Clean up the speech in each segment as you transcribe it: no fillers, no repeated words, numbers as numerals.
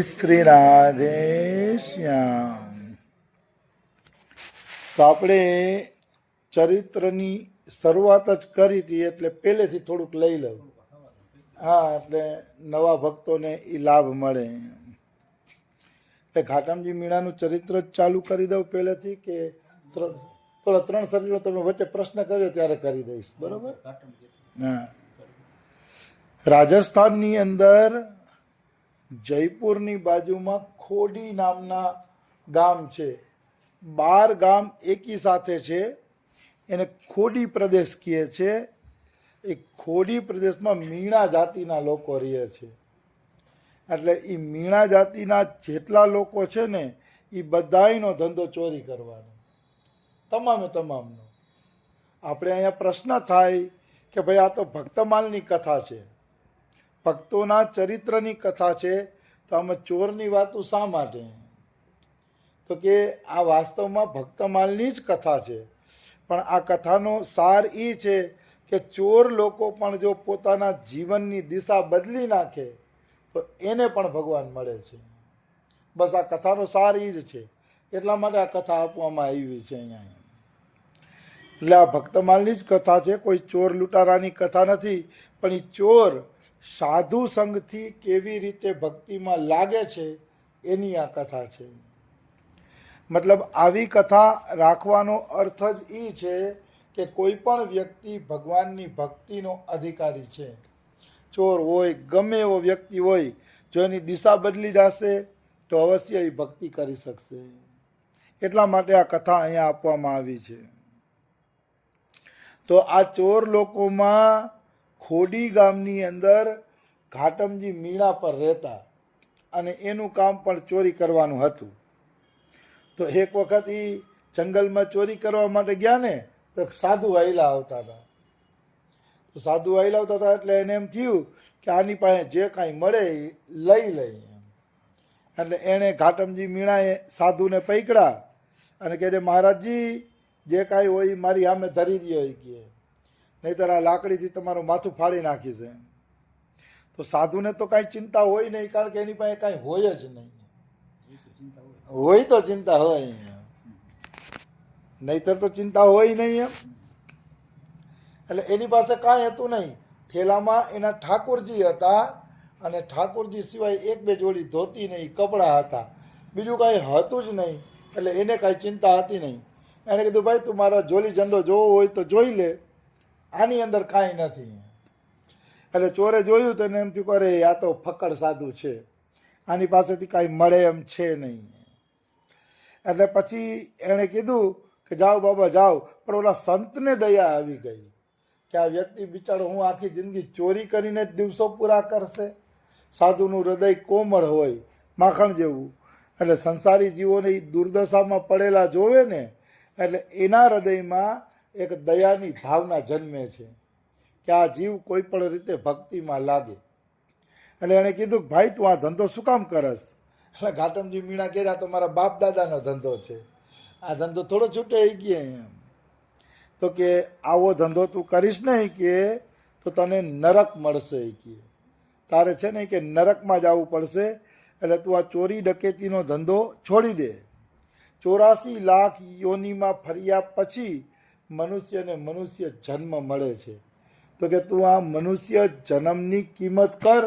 શ્રી રાધે શ્યામ. તો આપણે ચરિત્રની શરૂઆત જ કરી હતી, એટલે પહેલેથી થોડુંક લઈ લઉં. હા, એટલે નવા ભક્તોને એ લાભ મળે. એટલે ઘાટમજી મીણાનું ચરિત્ર જ ચાલુ કરી દઉં પહેલેથી, કે થોડા ત્રણ શરીરો તમે વચ્ચે પ્રશ્ન કર્યો ત્યારે કરી દઈશ, બરોબર? હા, રાજસ્થાનની અંદર જયપુરની બાજુમાં ખોડી નામના ગામ છે. 12 ગામ એકી સાથે છે, એને ખોડી પ્રદેશ કહે છે. એ ખોડી પ્રદેશમાં મીણા જાતિના લોકો રહે છે. એટલે એ મીણા જાતિના જેટલા લોકો છે ને, એ બધાયનો ધંધો ચોરી કરવાનો, તમામનો. આપણે અહીંયા પ્રશ્ન થાય કે ભાઈ આ તો ભક્તમાલની કથા છે, ભક્તોના ચરિત્રની કથા છે, તો આમાં ચોરની વાતો શા માટે? તો કે આ વાસ્તવમાં ભક્તમાલની જ કથા છે, પણ આ કથાનો સાર એ છે કે ચોર લોકો પણ જો પોતાના જીવનની દિશા બદલી નાખે તો એને પણ ભગવાન મળે છે. બસ આ કથાનો સાર એ જ છે, એટલા માટે આ કથા આપવામાં આવી છે અહીંયા. એટલે આ ભક્તમાલની જ કથા છે, કોઈ ચોર લૂંટારાની કથા નથી. પણ એ ચોર સાધુ સંઘથી કેવી રીતે ભક્તિમાં લાગે છે એની આ કથા છે. મતલબ આવી કથા રાખવાનો અર્થ જ એ છે કે કોઈ પણ વ્યક્તિ ભગવાનની ભક્તિનો અધિકારી છે. ચોર હોય, ગમે એવો વ્યક્તિ હોય, જો એની દિશા બદલી જશે તો અવશ્ય એ ભક્તિ કરી શકશે. એટલા માટે આ કથા અહીંયા આપવામાં આવી છે. તો આ ચોર લોકોમાં ખોડી ગામની અંદર ઘાટમજી મીણા પર રહેતા, અને એનું કામ પણ ચોરી કરવાનું હતું. તો એક વખત એ જંગલમાં ચોરી કરવા માટે ગયા ને, તો સાધુ હાઈલા આવતા હતા. તો સાધુ હાઈલા આવતા હતા એટલે એને એમ થયું કે આની પાસે જે કાંઈ મળે એ લઈ. એટલે એણે ઘાટમજી મીણાએ સાધુને પકડ્યા અને કહે છે, મહારાજજી જે કાંઈ હોય એ મારી સામે ધરી દો, એ કહે, નહીંતર આ લાકડીથી તમારું માથું ફાડી નાખીશ. તો સાધુને તો કાંઈ ચિંતા હોય નહીં, કારણ કે એની પાસે કાંઈ હોય જ નહીં. હોય તો ચિંતા હોય, નહીતર તો ચિંતા હોય નહીં એમ. એટલે એની પાસે કાંઈ હતું નહીં. થેલામાં એના ઠાકોરજી હતા, અને ઠાકોરજી સિવાય 1-2 જોડી ધોતી નહીં, કપડાં હતા, બીજું કાંઈ હતું જ નહીં. એટલે એને કાંઈ ચિંતા હતી નહીં. એણે કીધું, ભાઈ તું મારો જોલી ઝંડો જોવો હોય તો જોઈ લે, આની અંદર કાંઈ નથી. એટલે ચોરે જોયું તો એને એમ થયું, અરે આ તો ફક્કડ સાધુ છે, આની પાસેથી કાંઈ મળે એમ છે નહીં. એટલે પછી એણે કીધું કે જાઓ બાબા જાઓ. પણ ઓલા સંતને દયા આવી ગઈ કે આ વ્યક્તિ બિચારો હું આખી જિંદગી ચોરી કરીને જ દિવસો પૂરા કરશે. સાધુનું હૃદય કોમળ હોય, માખણ જેવું. એટલે સંસારી જીવોને એ દુર્દશામાં પડેલા જોવે ને, એટલે એના હૃદયમાં એક દયાની ભાવના જન્મે છે કે આ જીવ કોઈ પણ રીતે ભક્તિમાં લાગે. એટલે એણે કીધું, ભાઈ તું આ ધંધો શું કામ કરસ? એટલે ઘાટમજી મીણા કહેતા, તો મારા બાપ દાદાનો ધંધો છે, આ ધંધો થોડો છૂટે એ કહે એમ. તો કે આવો ધંધો તું કરીશ ને કે તો તને નરક મળશે એ કહે. તારે છે ને કે નરકમાં જવું પડશે. એટલે તું આ ચોરી ડકેતીનો ધંધો છોડી દે. 84 લાખ યોનિમાં ફર્યા પછી મનુષ્યને મનુષ્ય જન્મ મળે છે. તો કે તું આ મનુષ્ય જન્મની કિંમત કર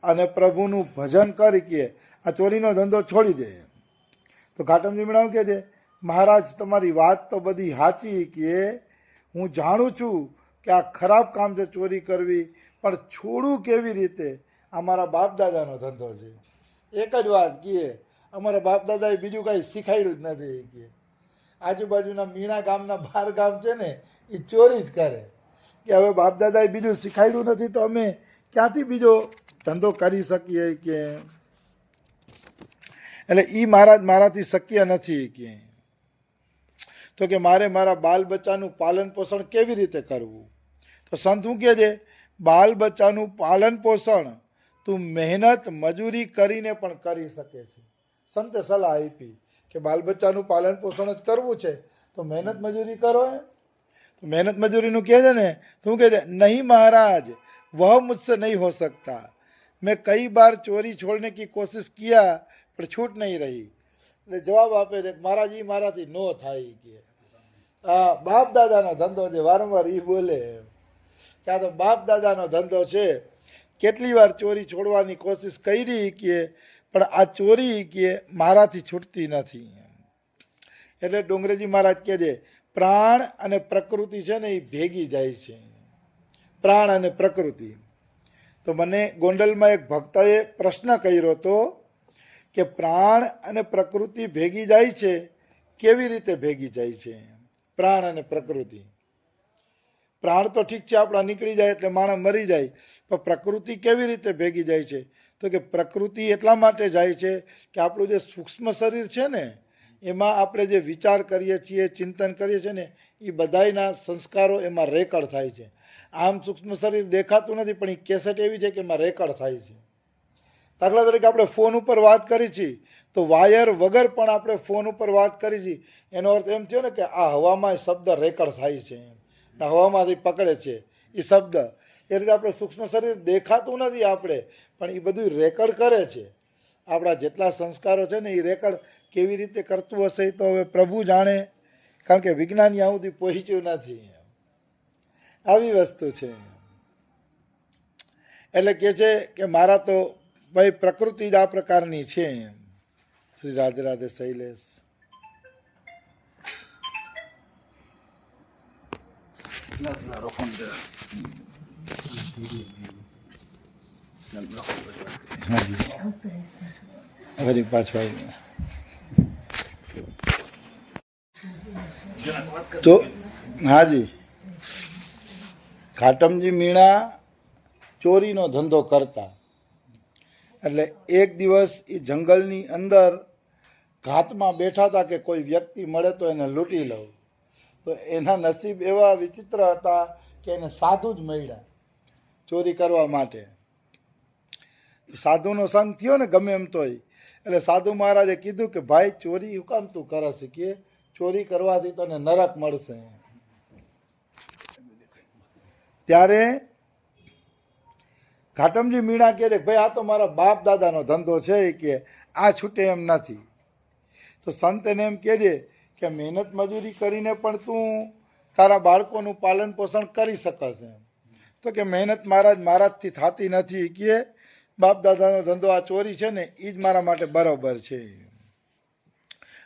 અને પ્રભુનું ભજન કર કે આ ચોરીનો ધંધો છોડી દે. તો ઘાટમજી મીણા કહે છે, મહારાજ તમારી વાત તો બધી સાચી, કે હું જાણું છું કે આ ખરાબ કામ છે ચોરી કરવી, પણ છોડું કેવી રીતે? અમારા બાપ દાદાનો ધંધો છે. એક જ વાત કહે, અમારા બાપ દાદાએ બીજું કાંઈ શીખાડ્યું જ નથી. એ કહે આજુબાજુના મીણા ગામના 12 ગામ છે ને, એ ચોરી જ કરે, કે હવે બાપ દાદાએ બીજું શીખાડ્યું નથી તો અમે ક્યાંથી બીજો ધંધો કરી શકીએ કે. એટલે એ મહારાજ મારાથી શક્ય નથી કે. તો કે મારે મારા બાલ બચ્ચાનું પાલન પોષણ કેવી રીતે કરવું? તો સંત શું કહે છે, બાલ બચ્ચાનું પાલન પોષણ તું મહેનત મજૂરી કરીને પણ કરી શકે છે. સંતે સલાહ આપી કે બાલ બચ્ચાનું પાલન પોષણ જ કરવું છે તો મહેનત મજૂરી કરો. તો મહેનત મજૂરીનું કહે છે ને, શું કહે છે, નહીં મહારાજ વહ મુझसे नहीं हो सकता, मैं कई बार चोरी छोड़ने की कोशिश किया पर छूट नहीं रही। એટલે જવાબ આપે છે મહારાજ ઈ મારાથી નો થાય કે હા બાપ દાદાનો ધંધો છે, વારંવાર ઈ બોલે કે આ તો બાપ દાદાનો ધંધો છે, કેટલી વાર ચોરી છોડવાની કોશિશ કરી કે પણ આ ચોરી કે મારાથી છૂટતી નથી। એટલે ડોંગરેજી મહારાજ કહે છે પ્રાણ અને પ્રકૃતિ છે ને એ ભેગી જાય છે, પ્રાણ અને પ્રકૃતિ। તો મને ગોંડલમાં એક ભક્તએ પ્રશ્ન કર્યો હતો કે પ્રાણ અને પ્રકૃતિ ભેગી જાય છે, કેવી રીતે ભેગી જાય છે પ્રાણ અને પ્રકૃતિ? પ્રાણ તો ઠીક છે આપણા નીકળી જાય એટલે માણસ મરી જાય, પણ પ્રકૃતિ કેવી રીતે ભેગી જાય છે? તો કે પ્રકૃતિ એટલા માટે જાય છે કે આપણું જે સૂક્ષ્મ શરીર છે ને એમાં આપણે જે વિચાર કરીએ છીએ, ચિંતન કરીએ છીએ ને એ બધાયના સંસ્કારો એમાં રેકર્ડ થાય છે। આમ સૂક્ષ્મ શરીર દેખાતું નથી પણ એ કેસેટ એવી છે કે એમાં રેકર્ડ થાય છે। દાખલા તરીકે આપણે ફોન ઉપર વાત કરી છીએ તો વાયર વગર પણ આપણે ફોન ઉપર વાત કરી છીએ, એનો અર્થ એમ થયો ને કે આ હવામાં શબ્દ રેકર્ડ થાય છે, હવામાંથી પકડે છે એ શબ્દ। એ રીતે આપણે સૂક્ષ્મ શરીર દેખાતું નથી આપણે પણ એ બધું રેકર્ડ કરે છે। આપણા જેટલા સંસ્કારો છે ને એ રેકર્ડ કેવી રીતે કરતું હશે તો હવે પ્રભુ જાણે, કારણ કે વિજ્ઞાન ત્યાં સુધી પહોંચ્યું નથી। આવી વસ્તુ છે। એટલે કે છે કે મારા તો ભાઈ પ્રકૃતિ જ આ પ્રકારની છે। શ્રી રાધે રાધે શૈલેષ। ફરી પાછો તો હાજી ઘાટમજી મીણા ચોરીનો ધંધો કરતા। એટલે એક દિવસ એ જંગલની અંદર ઘાતમાં બેઠા હતા કે કોઈ વ્યક્તિ મળે તો એને લૂંટી લઉં, તો એના નસીબ એવા વિચિત્ર હતા કે એને સાધુ જ મળ્યા ચોરી કરવા માટે। સાધુનો સંગ થયો ને ગમે એમ તોય, એટલે સાધુ મહારાજે કીધું કે ભાઈ ચોરી શું કામ તું કરે છે કે ચોરી કરવાથી તને નરક મળશે। ત્યારે ઘાટમજી મીણા કહે છે ભાઈ આ તો મારા બાપ દાદાનો ધંધો છે કે આ છૂટે એમ નથી। તો સંત એને એમ કહે છે કે મહેનત મજૂરી કરીને પણ તું તારા બાળકોનું પાલન પોષણ કરી શકશે। તો કે મહેનત મારાથી થતી નથી કે બાપ દાદાનો ધંધો આ ચોરી છે ને એ જ મારા માટે બરાબર છે,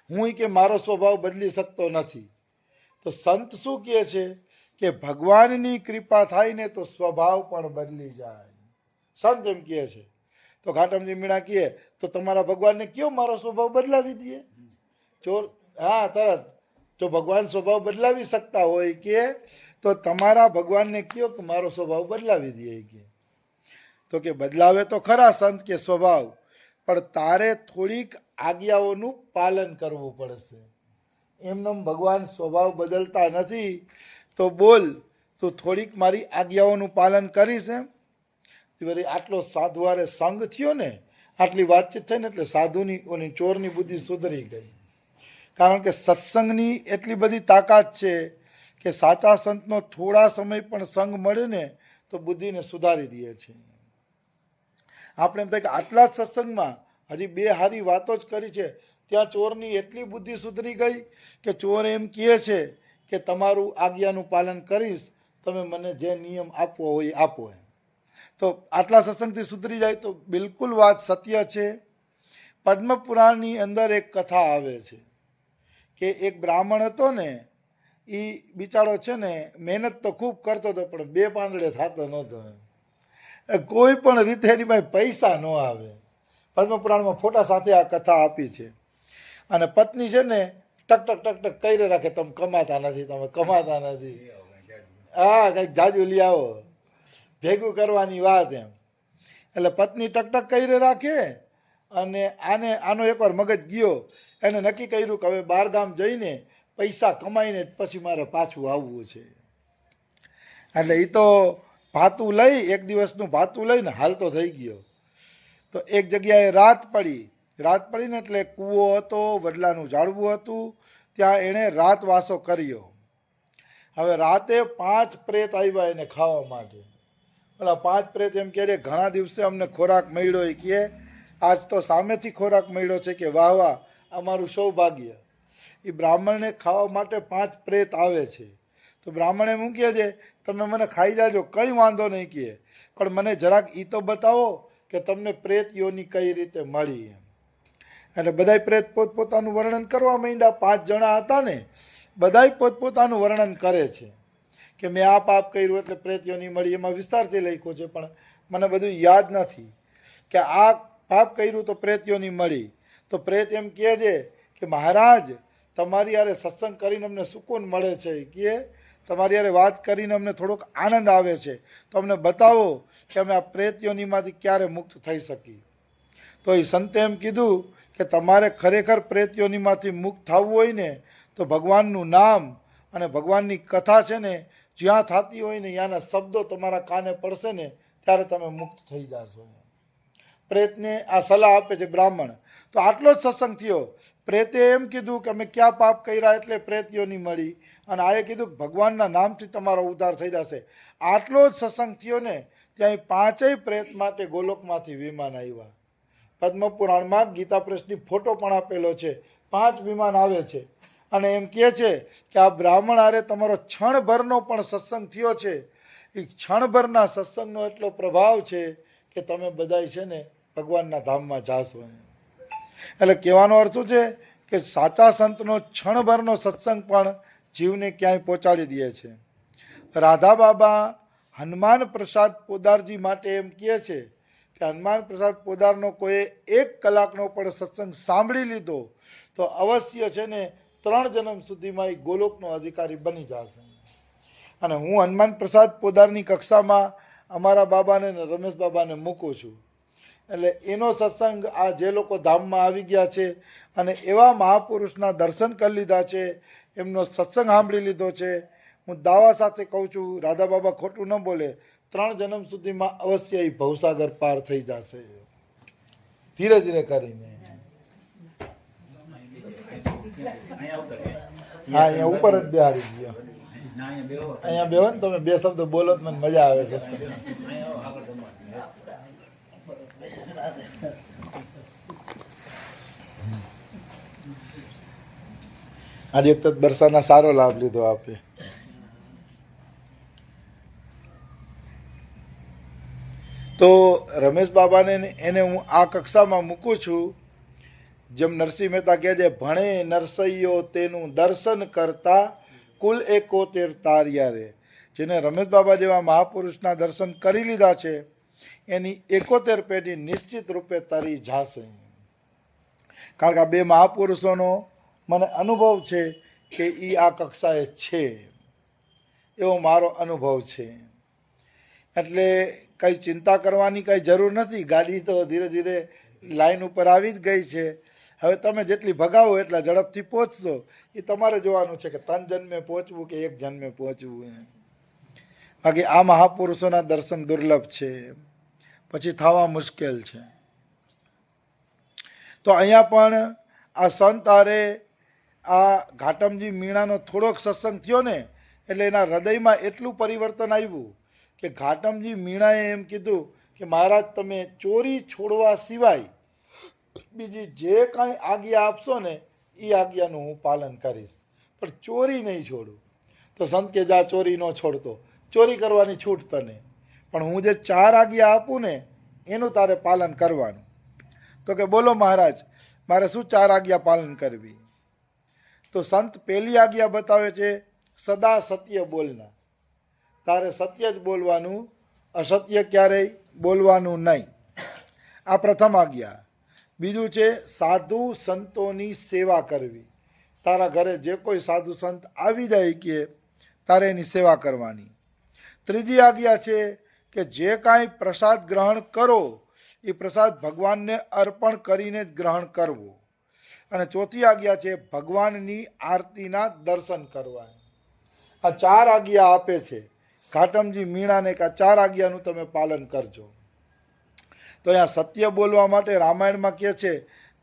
હું કે મારો સ્વભાવ બદલી શકતો નથી। તો સંત શું કહે છે કે ભગવાનની કૃપા થાય ને તો સ્વભાવ પણ બદલી જાય। સંત એમ કહે છે। તો ઘાટમજી મીણા કહે તો તમારા ભગવાનને કયો મારો સ્વભાવ બદલાવી દે ચોર? હા તરત, જો ભગવાન સ્વભાવ બદલાવી શકતા હોય કે તો તમારા ભગવાનને કયો કે મારો સ્વભાવ બદલાવી દે કે। તો કે બદલાવે તો ખરા સંત કે સ્વભાવ, પણ તારે થોડીક આજ્ઞાઓનું પાલન કરવું પડશે। એમને ભગવાન સ્વભાવ બદલતા નથી, તો બોલ તું થોડીક મારી આજ્ઞાઓનું પાલન કરીશ એમ? વળી આટલો સાધુવારે સંગ થયો ને, આટલી વાતચીત થઈ ને એટલે સાધુની ઓની ચોરની બુદ્ધિ સુધરી ગઈ। કારણ કે સત્સંગની એટલી બધી તાકાત છે કે સાચા સંતનો થોડા સમય પણ સંગ મળે ને તો બુદ્ધિને સુધારી દે છે। આપણે એમ થાય કે આટલા જ સત્સંગમાં હજી બે સારી વાતો જ કરી છે, ત્યાં ચોરની એટલી બુદ્ધિ સુધરી ગઈ કે ચોર એમ કહે છે કે તમારું આજ્ઞાનું પાલન કરીશ, તમે મને જે નિયમ આપવો હોય આપો એમ। તો આટલા સત્સંગથી સુધરી જાય તો બિલકુલ વાત સત્ય છે। પદ્મપુરાણની અંદર એક કથા આવે છે કે એક બ્રાહ્મણ હતો ને, એ બિચારો છે ને મહેનત તો ખૂબ કરતો હતો પણ બે પાંદડે થતો નહોતો, કોઈ પણ રીતે એની પાસે પૈસા ન આવે। પદ્મપુરાણમાં ફોટા સાથે આ કથા આપી છે। અને પત્ની છે ને ટક ટક ટક ટક કરી રાખે, તમે કમાતા નથી, તમે કમાતા નથી, હા કંઈક જાજુ લઈ આવો, ભેગું કરવાની વાત એમ। એટલે પત્ની ટક ટક કરી રાખે અને આનો એકવાર મગજ ગયો, એને નક્કી કર્યું કે હવે બહાર ગામ જઈને પૈસા કમાઈને પછી મારે પાછું આવવું છે। એટલે એ તો ભાતું લઈ, એક દિવસનું ભાતું લઈને હાલતો થઈ ગયો। તો એક જગ્યાએ રાત પડીને એટલે કૂવો હતો, વડલાનું ઝાડવું હતું, ત્યાં એણે રાત વાસો કર્યો। હવે રાતે 5 પ્રેત આવ્યા એને ખાવા માટે, ઓલા 5 પ્રેત એમ કહે છે ઘણા દિવસે અમને ખોરાક મળ્યો એ કહે આજ તો સામેથી ખોરાક મળ્યો છે કે વાહ વાહ અમારું સૌભાગ્ય. એ બ્રાહ્મણને ખાવા માટે 5 પ્રેત આવે છે. તો બ્રાહ્મણ એમ કહે છે તમે મને ખાઈ જાજો, કંઈ વાંધો નહીં કહે, પણ મને જરાક એ તો બતાવો કે તમને પ્રેત યોની કઈ રીતે મળી એમ. એટલે બધાય પ્રેત પોતપોતાનું વર્ણન કરવા માંડ્યા. 5 જણા હતા ને, બધાય પોતપોતાનું વર્ણન કરે છે કે મેં આ પાપ કર્યું એટલે પ્રેત યોની મળી. એમાં વિસ્તારથી લખ્યું છે પણ મને બધું યાદ નથી કે આ પાપ કર્યું તો પ્રેત યોની મળી. તો પ્રેત એમ કહે છે કે મહારાજ તમારી યારે સત્સંગ કરીને અમને સુકૂન મળે છે, કે તમારી યારે વાત કરીને અમને થોડોક આનંદ આવે છે, તો અમને બતાવો કે અમે આ પ્રેત યોનીમાંથી ક્યારે મુક્ત થઈ શકીએ. તો એ સંતે એમ કીધું કે તમારે ખરેખર પ્રેત યોનીમાંથી મુક્ત થવું હોય ને તો ભગવાનનું નામ અને ભગવાનની કથા છે ને જ્યાં થતી હોય ને ત્યાંના શબ્દો તમારા કાને પડશે ને ત્યારે તમે મુક્ત થઈ જશો. પ્રેતને આ સલાહ આપે છે બ્રાહ્મણ. તો આટલો જ સત્સંગ થયો. પ્રેતે એમ કીધું કે અમે ક્યાં પાપ કર્યા એટલે પ્રેત યોની મળી, અને આએ કીધું કે ભગવાનના નામથી તમારો ઉદ્ધાર થઈ જશે. આટલો જ સત્સંગ થયો ને ત્યાં 5 પ્રેત માટે ગોલોકમાંથી વિમાન આવ્યા. પદ્મપુરાણમાં ગીતા પ્રેસની ફોટો પણ આપેલો છે. 5 વિમાન આવે છે અને એમ કહે છે કે આ બ્રાહ્મણ હારે તમારો ક્ષણભરનો પણ સત્સંગ થયો છે. એ ક્ષણભરના સત્સંગનો એટલો પ્રભાવ છે કે તમે બધાય છે ને ભગવાનના ધામમાં જાશો. એટલે કહેવાનો અર્થ શું છે કે સાચા સંતનો ક્ષણભરનો સત્સંગ પણ જીવને ક્યાંય પહોંચાડી દે છે. રાધા બાબા હનુમાન પ્રસાદ પોદારજી માટે એમ કહે છે કે હનુમાન પ્રસાદ પોદારનો કોઈ 1 કલાકનો પણ સત્સંગ સાંભળી લીધો તો અવશ્ય છે ને 3 જન્મ સુધીમાં એ ગોલોકનો અધિકારી બની જશે. અને હું હનુમાન પ્રસાદ પોદારની કક્ષામાં અમારા બાબાને ને રમેશ બાબાને મૂકું છું. એટલે એનો સત્સંગ આ જે લોકો ધામમાં આવી ગયા છે અને એવા મહાપુરુષના દર્શન કરી લીધા છે, એમનો સત્સંગ સાંભળી લીધો છે, હું દાવા સાથે કહું છું રાધા બાબા ખોટું ન બોલે, 3 જન્મ સુધીમાં અવશ્ય એ ભવસાગર પાર થઈ જશે ધીરે ધીરે કરીને. હા અહીંયા ઉપર જ બેહાડી ગયો. અહીંયા બેહો ને તમે 2 શબ્દો બોલો તો મને મજા આવે છે. આજે એક બરસાના સારો લાભ લીધો આપે. તો રમેશ બાબાને એને હું આ કક્ષામાં મૂકું છું. જેમ નરસિંહ મહેતા કહે છે ભણે નરસૈયો તેનું દર્શન કરતા કુલ 71 તાર્યા રે. જેને રમેશ બાબા જેવા મહાપુરુષના દર્શન કરી લીધા છે એની 71 પેઢી નિશ્ચિત રૂપે તરી જાશે. કારણ કે આ 2 મહાપુરુષોનો મને અનુભવ છે કે એ આ કક્ષાએ છે, એવો મારો અનુભવ છે. એટલે કંઈ ચિંતા કરવાની કંઈ જરૂર નથી. ગાડી તો ધીરે ધીરે લાઈન ઉપર આવી જ ગઈ છે. હવે તમે જેટલી ભગાવો એટલા ઝડપથી પહોંચશો. એ તમારે જોવાનું છે કે 3 જન્મે પહોંચવું કે 1 જન્મે પહોંચવું. બાકી આ મહાપુરુષોના દર્શન દુર્લભ છે, પછી થવા મુશ્કેલ છે. તો અહીંયા પણ આ સંત હારે આ ઘાટમજી મીણાનો થોડોક સત્સંગ થયો ને એટલે એના હૃદયમાં એટલું પરિવર્તન આવ્યું કે ઘાટમજી મીણાએ એમ કીધું કે મહારાજ તમે ચોરી છોડવા સિવાય બીજી જે કાંઈ આજ્ઞા આપશો ને એ આજ્ઞાનું હું પાલન કરીશ, પણ ચોરી નહીં છોડું. તો સંત કે જા ચોરી ન છોડતો, ચોરી કરવાની છૂટ તને, પણ હું જે 4 આજ્ઞા આપું ને એનું તારે પાલન કરવાનું. તો કે બોલો મહારાજ મારે શું 4 આજ્ઞા પાલન કરવી? તો સંત પહેલી આજ્ઞા બતાવે છે સદા સત્ય બોલના. તારે સત્ય જ બોલવાનું, અસત્ય ક્યારેય બોલવાનું નહીં. આ પ્રથમ આજ્ઞા. બીજું છે સાધુ સંતોની સેવા કરવી. તારા ઘરે જે કોઈ સાધુ સંત આવી જાય કે તારે એની સેવા કરવાની. ત્રીજી આજ્ઞા છે કે જે કાંઈ પ્રસાદ ગ્રહણ કરો એ પ્રસાદ ભગવાનને અર્પણ કરીને જ ગ્રહણ કરવું. અને ચોથી આજ્ઞા છે ભગવાનની આરતીના દર્શન કરવા. આ 4 આજ્ઞા આપે છે ઘાટમજી મીણાને કે આ 4 આજ્ઞાનું તમે પાલન કરજો. તો અહીંયા સત્ય બોલવા માટે રામાયણમાં કહે છે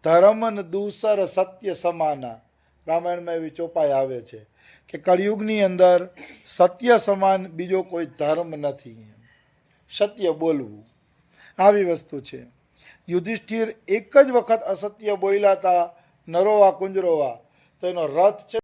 ધર્મન દૂસર સત્ય સમાના. રામાયણમાં એવી ચોપાઈ આવે છે કે કળિયુગની અંદર સત્ય સમાન બીજો કોઈ ધર્મ નથી. સત્ય બોલવું. આવી વસ્તુ છે. યુધિષ્ઠિર એક જ વખત અસત્ય બોલ્યા હતા, નરોવા કુંજરોવા, તો એનો રથ છે